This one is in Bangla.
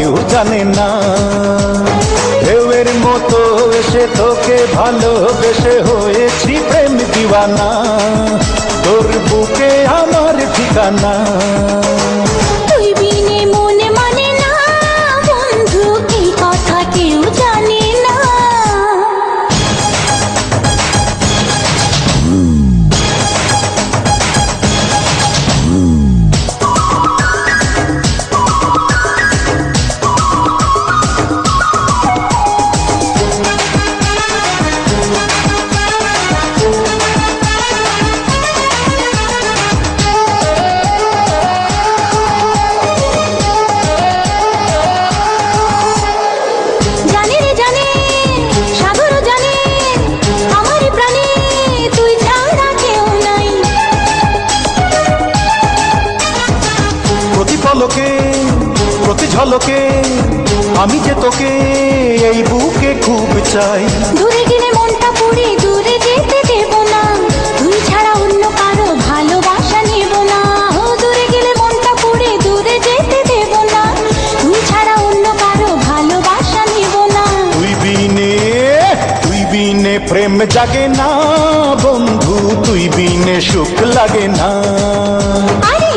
কেউ জানে না। ঢেউয়ের মতো এসে তোকে ভালোবেসে হয়েছি প্রেম দিওয়ানা, তোর বুকে আমার ঠিকানা। তুই বিনে মনে মানে না বন্ধু, এই কথা কেউ জানে না। জানি রে জানি, সাগরও জানে, আমারই প্রাণে তুই ছাড়া কেউ নাই। প্রতি পলকে প্রতি ঝলকে আমি যে তোকে এই বুকে খুব চাই। দূরে গেলে মনটা পুড়ে দূরে যেতে দেব না, তুই ছাড়া অন্য কারো ভালোবাসা নেব না। ও দূরে গেলে মনটা পুড়ে দূরে যেতে দেব না, তুই ছাড়া অন্য কারো ভালোবাসা নেব না। তুই বিনে প্রেম জাগে না বন্ধু, তুই বিনে সুখ লাগে না। আরে